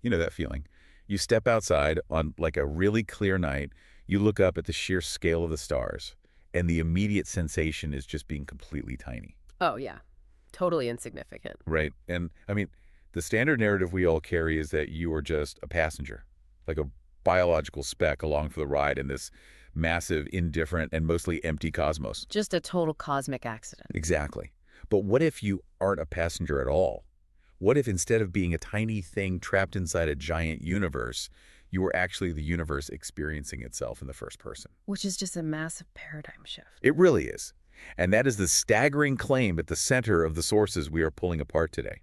You know that feeling. You step outside on like a really clear night, you look up at the sheer scale of the stars, and the immediate sensation is just being completely tiny, Oh, yeah. Totally insignificant. right? And I mean, the standard narrative we all carry is that you are just a passenger, like a biological speck along for the ride in this massive, indifferent, and mostly empty cosmos. Just a total cosmic accident. Exactly. But what if you aren't a passenger at all? What if instead of being a tiny thing trapped inside a giant universe, you were actually the universe experiencing itself in the first person? Which is just a massive paradigm shift. It really is. And that is the staggering claim at the center of the sources we are pulling apart today.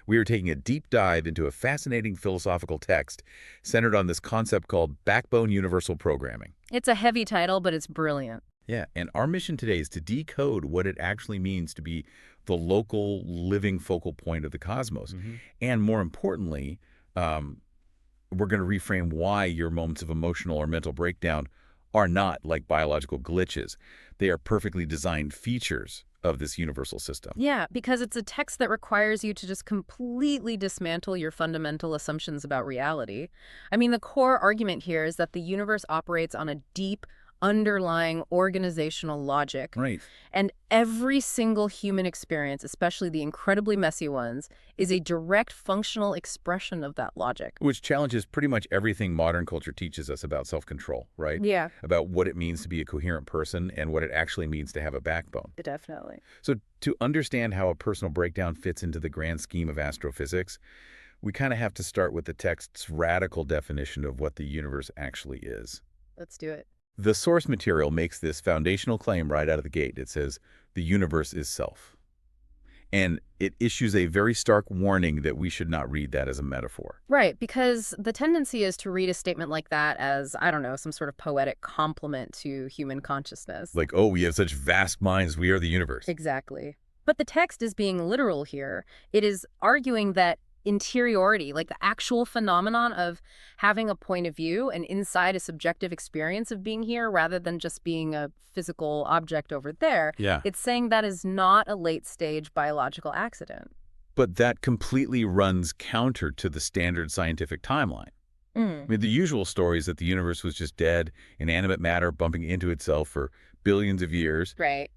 We are taking a deep dive into a fascinating philosophical text centered on this concept called backbone universal programming. It's a heavy title, but it's brilliant. Yeah, and our mission today is to decode what it actually means to be the local, living focal point of the cosmos. And more importantly, we're going to reframe why your moments of emotional or mental breakdown are not like biological glitches. They are perfectly designed features of this universal system. Yeah, because it's a text that requires you to just completely dismantle your fundamental assumptions about reality. I mean, the core argument here is that the universe operates on a deep, underlying organizational logic. Right. And every single human experience, especially the incredibly messy ones, is a direct functional expression of that logic. Which challenges pretty much everything modern culture teaches us about self-control, right? Yeah, About what it means to be a coherent person and what it actually means to have a backbone. definitely. So to understand how a personal breakdown fits into the grand scheme of astrophysics, we kind of have to start with the text's radical definition of what the universe actually is. Let's do it. The source material makes this foundational claim right out of the gate. It says, the universe is self. And it issues a very stark warning that we should not read that as a metaphor. Right, because the tendency is to read a statement like that as, I don't know, some sort of poetic compliment to human consciousness. Like, oh, we have such vast minds, we are the universe. Exactly. But the text is being literal here. It is arguing that interiority, like the actual phenomenon of having a point of view and inside a subjective experience of being here rather than just being a physical object over there, Yeah. it's saying that is not a late-stage biological accident. But that completely runs counter to the standard scientific timeline. I mean, the usual story is that the universe was just dead, inanimate matter bumping into itself for billions of years. Right.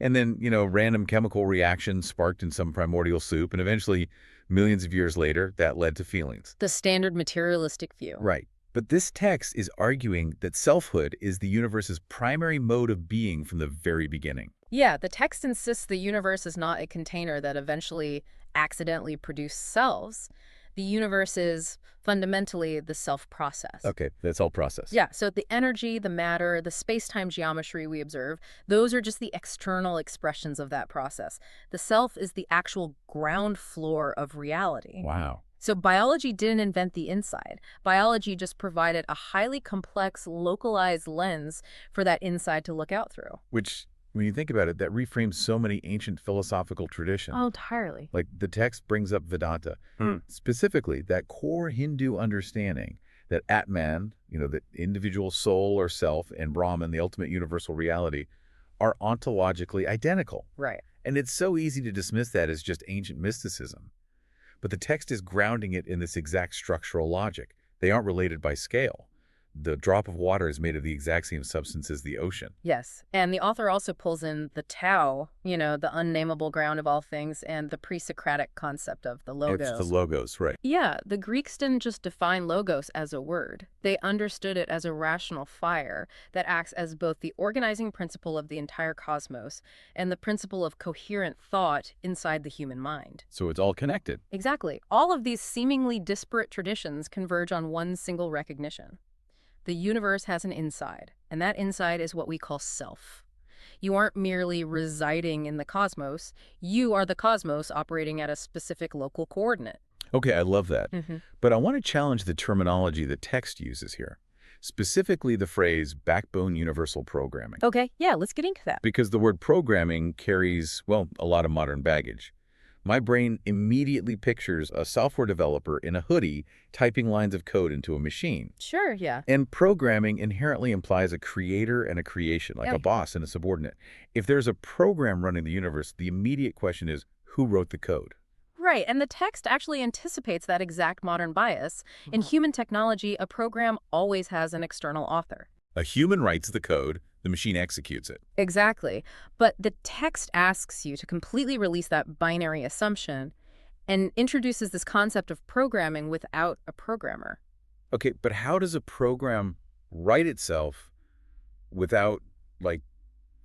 And then, random chemical reactions sparked in some primordial soup, and eventually, millions of years later, that led to feelings. The standard materialistic view. Right. But this text is arguing that selfhood is the universe's primary mode of being from the very beginning. Yeah, the text insists the universe is not a container that eventually accidentally produced selves. The universe is fundamentally the self process. Okay, that's all process. Yeah, so the energy, the matter, the space-time geometry we observe, those are just the external expressions of that process. The self is the actual ground floor of reality. Wow. So biology didn't invent the inside. Biology just provided a highly complex, localized lens for that inside to look out through. Which, when you think about it, that reframes so many ancient philosophical traditions. Oh, entirely. Like the text brings up Vedanta, specifically that core Hindu understanding that Atman, the individual soul or self, and Brahman, the ultimate universal reality, are ontologically identical. Right. And it's so easy to dismiss that as just ancient mysticism. But the text is grounding it in this exact structural logic. They aren't related by scale. The drop of water is made of the exact same substance as the ocean. Yes. And the author also pulls in the Tao, the unnameable ground of all things, and the pre-Socratic concept of the logos. It's the logos, right. Yeah, the Greeks didn't just define logos as a word. They understood it as a rational fire that acts as both the organizing principle of the entire cosmos and the principle of coherent thought inside the human mind. So it's all connected. Exactly. All of these seemingly disparate traditions converge on one single recognition. The universe has an inside, and that inside is what we call self. You aren't merely residing in the cosmos. You are the cosmos operating at a specific local coordinate. Okay, I love that. But I want to challenge the terminology the text uses here, specifically the phrase backbone universal programming. Okay, yeah, let's get into that. Because the word programming carries, well, a lot of modern baggage. My brain immediately pictures a software developer in a hoodie typing lines of code into a machine. Sure, yeah. And programming inherently implies a creator and a creation, like Yeah. a boss and a subordinate. If there's a program running the universe, the immediate question is, who wrote the code? Right, and the text actually anticipates that exact modern bias. In human technology, a program always has an external author. A human writes the code, the machine executes it. Exactly. But the text asks you to completely release that binary assumption and introduces this concept of programming without a programmer. Okay, but how does a program write itself without, like,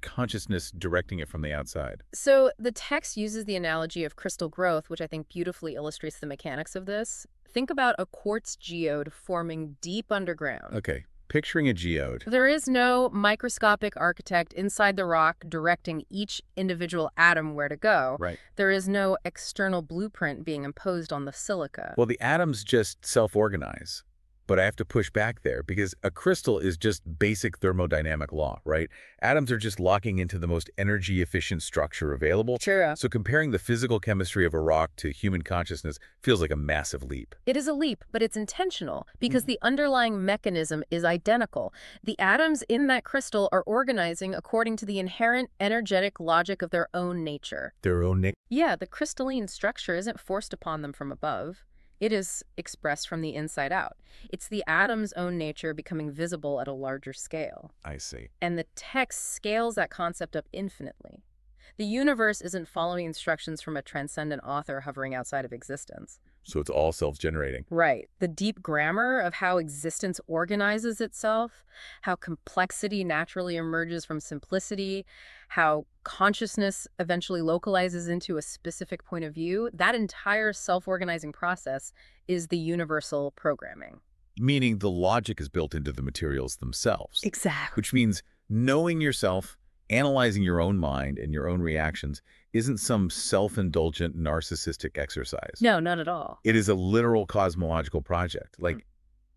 consciousness directing it from the outside? So the text uses the analogy of crystal growth, which I think beautifully illustrates the mechanics of this. Think about a quartz geode forming deep underground. Okay, picturing a geode. There is no microscopic architect inside the rock directing each individual atom where to go. Right. There is no external blueprint being imposed on the silica. Well, the atoms just self-organize. But I have to push back there because a crystal is just basic thermodynamic law, right? Atoms are just locking into the most energy-efficient structure available. Sure. So comparing the physical chemistry of a rock to human consciousness feels like a massive leap. It is a leap, but it's intentional because the underlying mechanism is identical. The atoms in that crystal are organizing according to the inherent energetic logic of their own nature. Their own nature. Yeah, the crystalline structure isn't forced upon them from above. It is expressed from the inside out. It's the atom's own nature becoming visible at a larger scale. I see. And the text scales that concept up infinitely. The universe isn't following instructions from a transcendent author hovering outside of existence. So it's all self-generating. Right. The deep grammar of how existence organizes itself, how complexity naturally emerges from simplicity, how consciousness eventually localizes into a specific point of view, that entire self-organizing process is the universal programming. Meaning the logic is built into the materials themselves. Exactly. Which means knowing yourself, analyzing your own mind and your own reactions isn't some self-indulgent narcissistic exercise. No, not at all. It is a literal cosmological project. Like,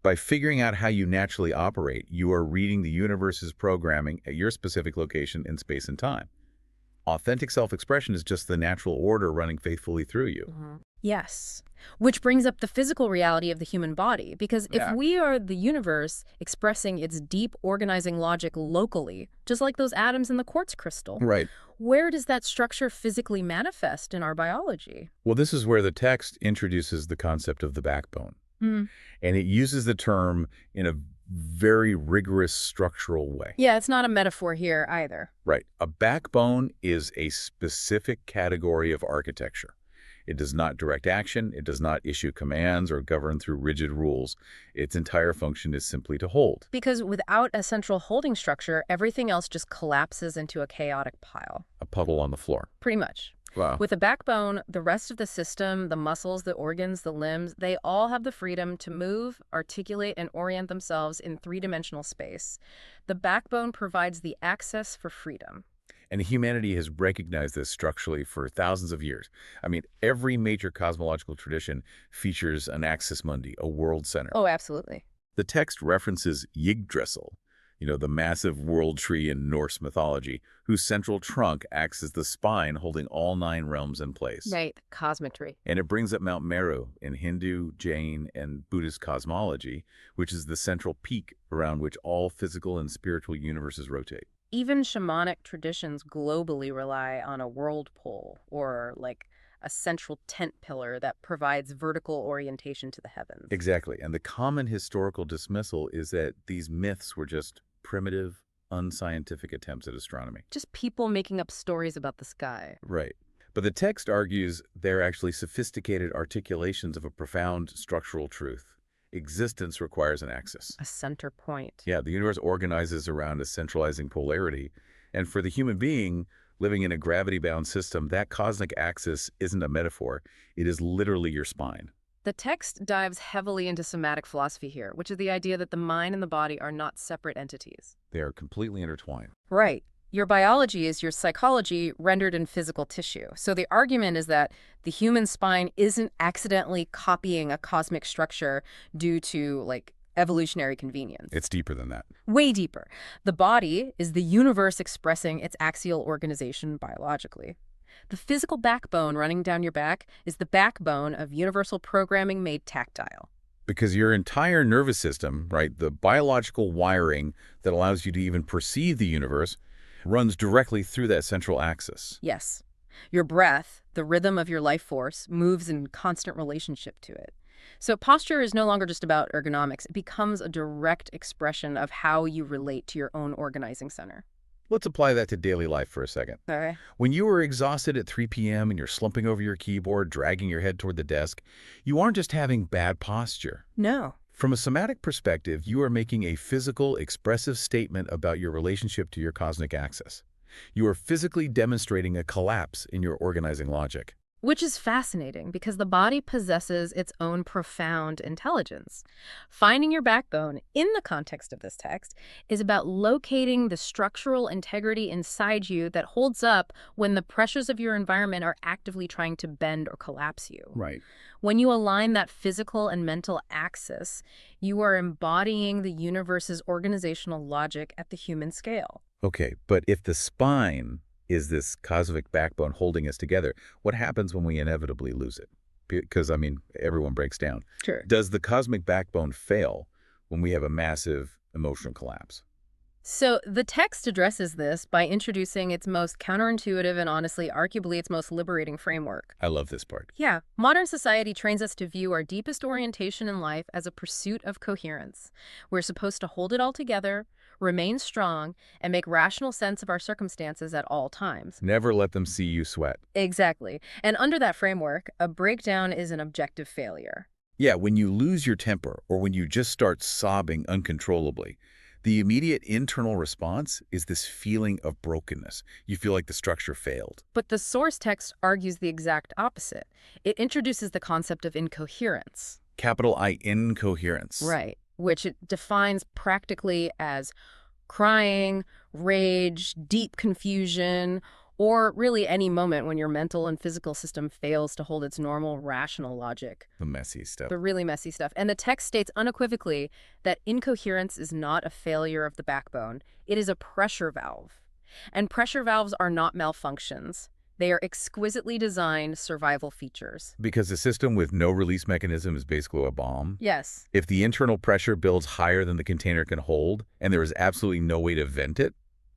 by figuring out how you naturally operate, you are reading the universe's programming at your specific location in space and time. Authentic self-expression is just the natural order running faithfully through you. Yes. Which brings up the physical reality of the human body, because if Yeah. we are the universe expressing its deep organizing logic locally, just like those atoms in the quartz crystal, Right. where does that structure physically manifest in our biology? Well, this is where the text introduces the concept of the backbone. Hmm. And it uses the term in a very rigorous structural way. Yeah, it's not a metaphor here either. Right. A backbone is a specific category of architecture. It does not direct action, it does not issue commands or govern through rigid rules. Its entire function is simply to hold. Because without a central holding structure, everything else just collapses into a chaotic pile. A puddle on the floor. Pretty much. Wow. With a backbone, the rest of the system, the muscles, the organs, the limbs, they all have the freedom to move, articulate, and orient themselves in three-dimensional space. The backbone provides the access for freedom. And humanity has recognized this structurally for thousands of years. I mean, every major cosmological tradition features an axis mundi, a world center. Oh, absolutely. The text references Yggdrasil, the massive world tree in Norse mythology, whose central trunk acts as the spine holding all 9 realms in place. Right, cosmic tree. And it brings up Mount Meru in Hindu, Jain, and Buddhist cosmology, which is the central peak around which all physical and spiritual universes rotate. Even shamanic traditions globally rely on a world pole, or like a central tent pillar that provides vertical orientation to the heavens. Exactly. And the common historical dismissal is that these myths were just primitive, unscientific attempts at astronomy. Just people making up stories about the sky. Right. But the text argues they're actually sophisticated articulations of a profound structural truth. Existence requires an axis. A center point. Yeah, the universe organizes around a centralizing polarity. And for the human being living in a gravity-bound system, that cosmic axis isn't a metaphor. It is literally your spine. The text dives heavily into somatic philosophy here, which is the idea that the mind and the body are not separate entities. They are completely intertwined. Right. Your biology is your psychology rendered in physical tissue. So the argument is that the human spine isn't accidentally copying a cosmic structure due to, like, evolutionary convenience. It's deeper than that. Way deeper. The body is the universe expressing its axial organization biologically. The physical backbone running down your back is the backbone of universal programming made tactile. Because your entire nervous system, right, the biological wiring that allows you to even perceive the universe, runs directly through that central axis. Yes. Your breath, The rhythm of your life force moves in constant relationship to it. So posture is no longer just about ergonomics. It becomes a direct expression of how you relate to your own organizing center. Let's apply that to daily life for a second. Okay. When you are exhausted at 3 p.m. and you're slumping over your keyboard, dragging your head toward the desk, you aren't just having bad posture. No. From a somatic perspective, you are making a physical, expressive statement about your relationship to your cosmic axis. You are physically demonstrating a collapse in your organizing logic. Which is fascinating because the body possesses its own profound intelligence. Finding your backbone in the context of this text is about locating the structural integrity inside you that holds up when the pressures of your environment are actively trying to bend or collapse you. Right. When you align that physical and mental axis, you are embodying the universe's organizational logic at the human scale. Okay, but if the spine is this cosmic backbone holding us together, what happens when we inevitably lose it? Because, I mean, everyone breaks down. Sure. Does the cosmic backbone fail when we have a massive emotional collapse? So the text addresses this by introducing its most counterintuitive and honestly, arguably its most liberating framework. I love this part. Yeah, modern society trains us to view our deepest orientation in life as a pursuit of coherence. We're supposed to hold it all together, remain strong, and make rational sense of our circumstances at all times. Never let them see you sweat. Exactly. And under that framework, a breakdown is an objective failure. Yeah, when you lose your temper or when you just start sobbing uncontrollably, the immediate internal response is this feeling of brokenness. You feel like the structure failed. But the source text argues the exact opposite. It introduces the concept of incoherence. Capital I, incoherence. Right. Which it defines practically as crying, rage, deep confusion, or really any moment when your mental and physical system fails to hold its normal, rational logic. The messy stuff. The really messy stuff. And the text states unequivocally that incoherence is not a failure of the backbone. It is a pressure valve. And pressure valves are not malfunctions. They are exquisitely designed survival features. Because a system with no release mechanism is basically a bomb. Yes. If the internal pressure builds higher than the container can hold, and there is absolutely no way to vent it,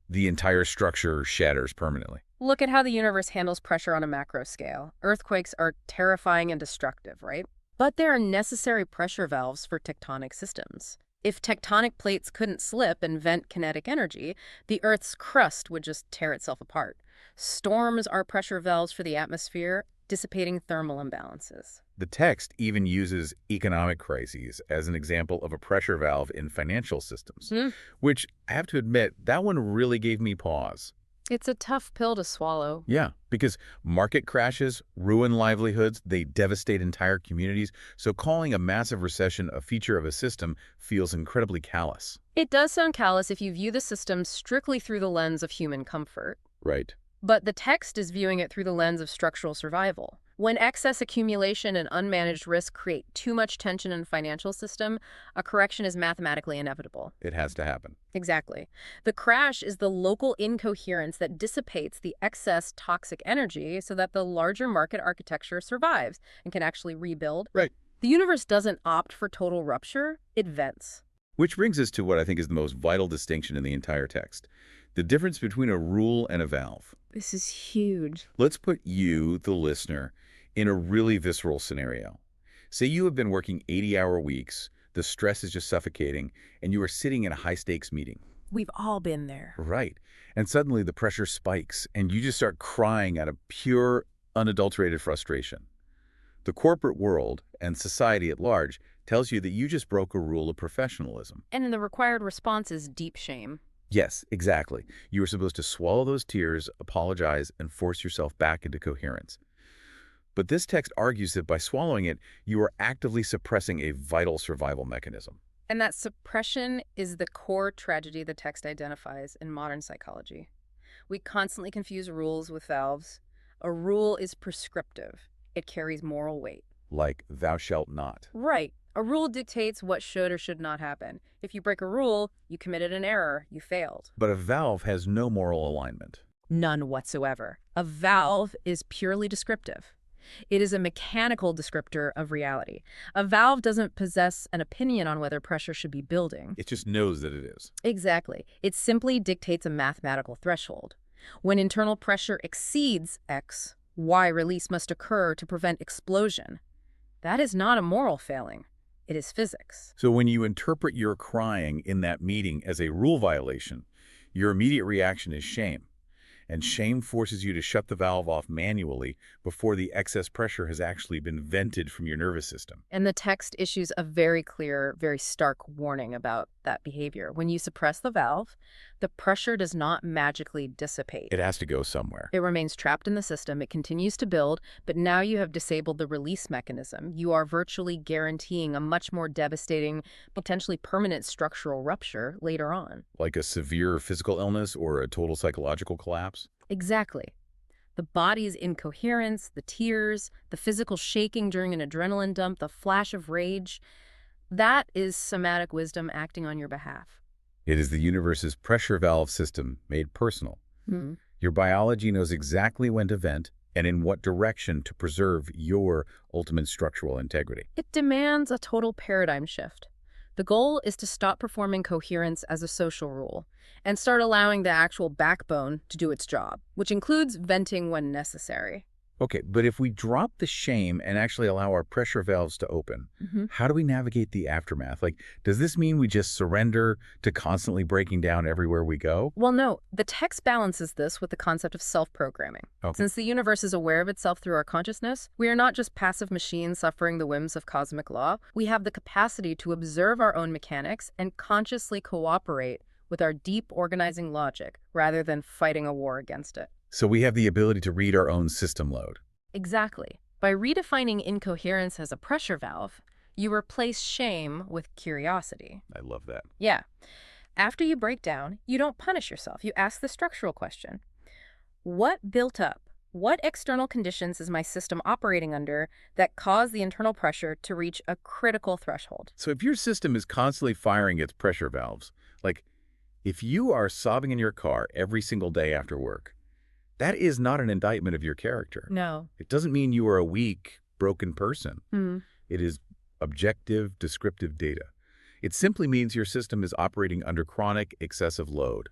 the entire structure shatters permanently. Look at how the universe handles pressure on a macro scale. Earthquakes are terrifying and destructive, right? But there are necessary pressure valves for tectonic systems. If tectonic plates couldn't slip and vent kinetic energy, the Earth's crust would just tear itself apart. Storms are pressure valves for the atmosphere, dissipating thermal imbalances. The text even uses economic crises as an example of a pressure valve in financial systems, which I have to admit, that one really gave me pause. It's a tough pill to swallow. Yeah, because market crashes ruin livelihoods, they devastate entire communities, so calling a massive recession a feature of a system feels incredibly callous. It does sound callous if you view the system strictly through the lens of human comfort. Right. But the text is viewing it through the lens of structural survival. When excess accumulation and unmanaged risk create too much tension in a financial system, a correction is mathematically inevitable. It has to happen. Exactly. The crash is the local incoherence that dissipates the excess toxic energy so that the larger market architecture survives and can actually rebuild. Right. The universe doesn't opt for total rupture, it vents. Which brings us to what I think is the most vital distinction in the entire text. The difference between a rule and a valve. This is huge. Let's put you, the listener, in a really visceral scenario. Say you have been working 80-hour weeks, the stress is just suffocating, and you are sitting in a high-stakes meeting. We've all been there. Right. And suddenly the pressure spikes, and you just start crying out of pure, unadulterated frustration. The corporate world, and society at large, tells you that you just broke a rule of professionalism. And the required response is deep shame. Yes, exactly. You were supposed to swallow those tears, apologize, and force yourself back into coherence. But this text argues that by swallowing it, you are actively suppressing a vital survival mechanism. And that suppression is the core tragedy the text identifies in modern psychology. We constantly confuse rules with valves. A rule is prescriptive. It carries moral weight. Like, thou shalt not. Right. A rule dictates what should or should not happen. If you break a rule, you committed an error. You failed. But a valve has no moral alignment. None whatsoever. A valve is purely descriptive. It is a mechanical descriptor of reality. A valve doesn't possess an opinion on whether pressure should be building. It just knows that it is. Exactly. It simply dictates a mathematical threshold. When internal pressure exceeds X, why release must occur to prevent explosion. That is not a moral failing. It is physics. So when you interpret your crying in that meeting as a rule violation, your immediate reaction is shame. And shame forces you to shut the valve off manually before the excess pressure has actually been vented from your nervous system. And the text issues a very clear, very stark warning about that behavior. When you suppress the valve, the pressure does not magically dissipate. It has to go somewhere. It remains trapped in the system. It continues to build, but now you have disabled the release mechanism. You are virtually guaranteeing a much more devastating, potentially permanent structural rupture later on. Like a severe physical illness or a total psychological collapse? Exactly. The body's incoherence, the tears, the physical shaking during an adrenaline dump, the flash of rage, that is somatic wisdom acting on your behalf. It is the universe's pressure valve system made personal. Hmm. Your biology knows exactly when to vent and in what direction to preserve your ultimate structural integrity. It demands a total paradigm shift. The goal is to stop performing coherence as a social rule and start allowing the actual backbone to do its job, which includes venting when necessary. Okay, but if we drop the shame and actually allow our pressure valves to open, how do we navigate the aftermath? Like, does this mean we just surrender to constantly breaking down everywhere we go? Well, no, the text balances this with the concept of self-programming. Okay. Since the universe is aware of itself through our consciousness, we are not just passive machines suffering the whims of cosmic law. We have the capacity to observe our own mechanics and consciously cooperate with our deep organizing logic rather than fighting a war against it. So we have the ability to read our own system load. Exactly. By redefining incoherence as a pressure valve, you replace shame with curiosity. I love that. Yeah. After you break down, you don't punish yourself. You ask the structural question. What built up? What external conditions is my system operating under that cause the internal pressure to reach a critical threshold? So if your system is constantly firing its pressure valves, like if you are sobbing in your car every single day after work, that is not an indictment of your character. No. It doesn't mean you are a weak, broken person. It is objective, descriptive data. It simply means your system is operating under chronic, excessive load.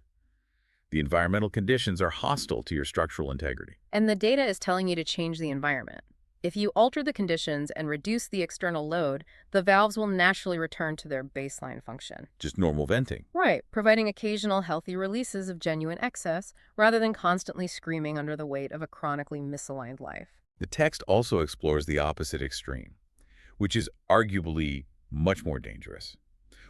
The environmental conditions are hostile to your structural integrity. And the data is telling you to change the environment. If you alter the conditions and reduce the external load, the valves will naturally return to their baseline function. Just normal venting. Right, providing occasional healthy releases of genuine excess rather than constantly screaming under the weight of a chronically misaligned life. The text also explores the opposite extreme, which is arguably much more dangerous.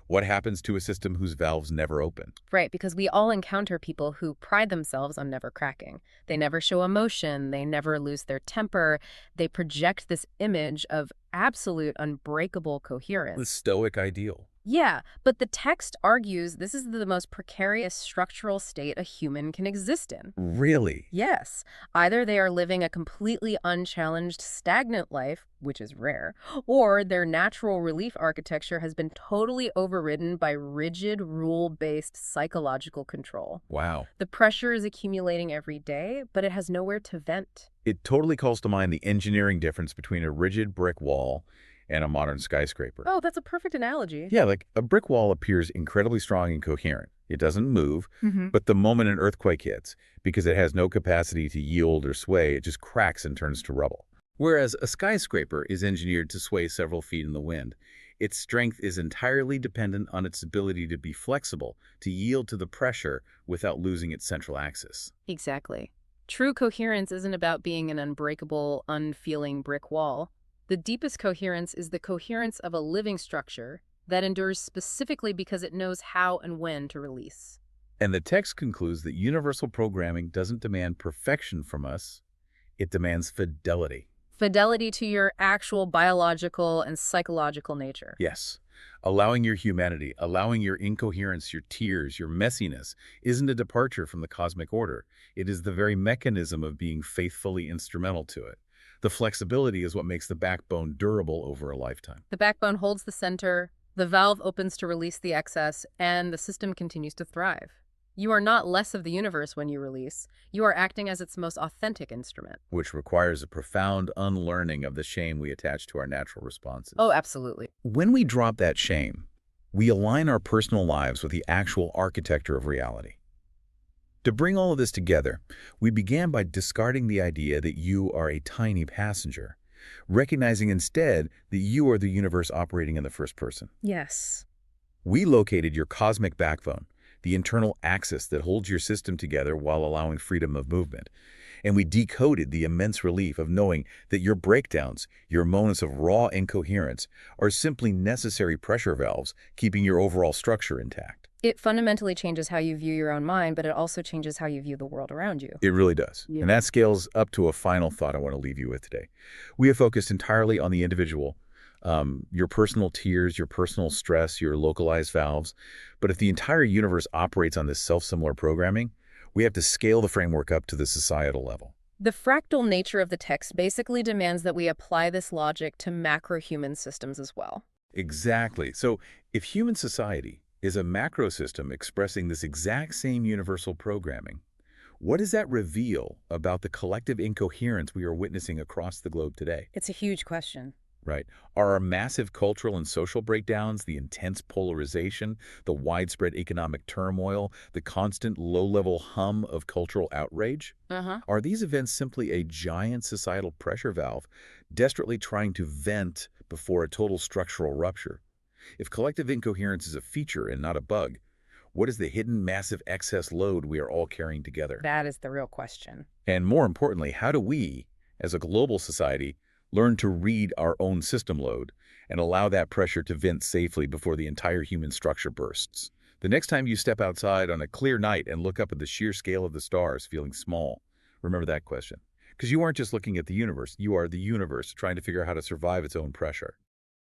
What happens to a system whose valves never open? Right, because we all encounter people who pride themselves on never cracking. They never show emotion, they never lose their temper, they project this image of absolute unbreakable coherence. The stoic ideal. Yeah, but the text argues this is the most precarious structural state a human can exist in. Really? Yes, either they are living a completely unchallenged, stagnant life, which is rare, or their natural relief architecture has been totally overridden by rigid, rule-based psychological control. Wow. The pressure is accumulating every day, but it has nowhere to vent. It totally calls to mind the engineering difference between a rigid brick wall and a modern skyscraper. Oh, that's a perfect analogy. Yeah, like a brick wall appears incredibly strong and coherent. It doesn't move, but the moment an earthquake hits, because it has no capacity to yield or sway, it just cracks and turns to rubble. Whereas a skyscraper is engineered to sway several feet in the wind. Its strength is entirely dependent on its ability to be flexible, to yield to the pressure without losing its central axis. Exactly. True coherence isn't about being an unbreakable, unfeeling brick wall. The deepest coherence is the coherence of a living structure that endures specifically because it knows how and when to release. And the text concludes that universal programming doesn't demand perfection from us, it demands fidelity. Fidelity to your actual biological and psychological nature. Yes. Allowing your humanity, allowing your incoherence, your tears, your messiness, isn't a departure from the cosmic order. It is the very mechanism of being faithfully instrumental to it. The flexibility is what makes the backbone durable over a lifetime. The backbone holds the center, the valve opens to release the excess, and the system continues to thrive. You are not less of the universe when you release. You are acting as its most authentic instrument. Which requires a profound unlearning of the shame we attach to our natural responses. Oh, absolutely. When we drop that shame, we align our personal lives with the actual architecture of reality. To bring all of this together, we began by discarding the idea that you are a tiny passenger, recognizing instead that you are the universe operating in the first person. Yes. We located your cosmic backbone, the internal axis that holds your system together while allowing freedom of movement. And we decoded the immense relief of knowing that your breakdowns, your moments of raw incoherence, are simply necessary pressure valves keeping your overall structure intact. It fundamentally changes how you view your own mind, but it also changes how you view the world around you. It really does. Yeah. And that scales up to a final thought I want to leave you with today. We have focused entirely on the individual, your personal tears, your personal stress, your localized valves. But if the entire universe operates on this self-similar programming, we have to scale the framework up to the societal level. The fractal nature of the text basically demands that we apply this logic to macro-human systems as well. Exactly. So if human society is a macro system expressing this exact same universal programming, what does that reveal about the collective incoherence we are witnessing across the globe today? It's a huge question. Right? Are our massive cultural and social breakdowns, the intense polarization, the widespread economic turmoil, the constant low-level hum of cultural outrage? Are these events simply a giant societal pressure valve, desperately trying to vent before a total structural rupture? If collective incoherence is a feature and not a bug, what is the hidden massive excess load we are all carrying together? That is the real question. And more importantly, how do we, as a global society, learn to read our own system load and allow that pressure to vent safely before the entire human structure bursts? The next time you step outside on a clear night and look up at the sheer scale of the stars feeling small, remember that question. Because you aren't just looking at the universe, you are the universe trying to figure out how to survive its own pressure.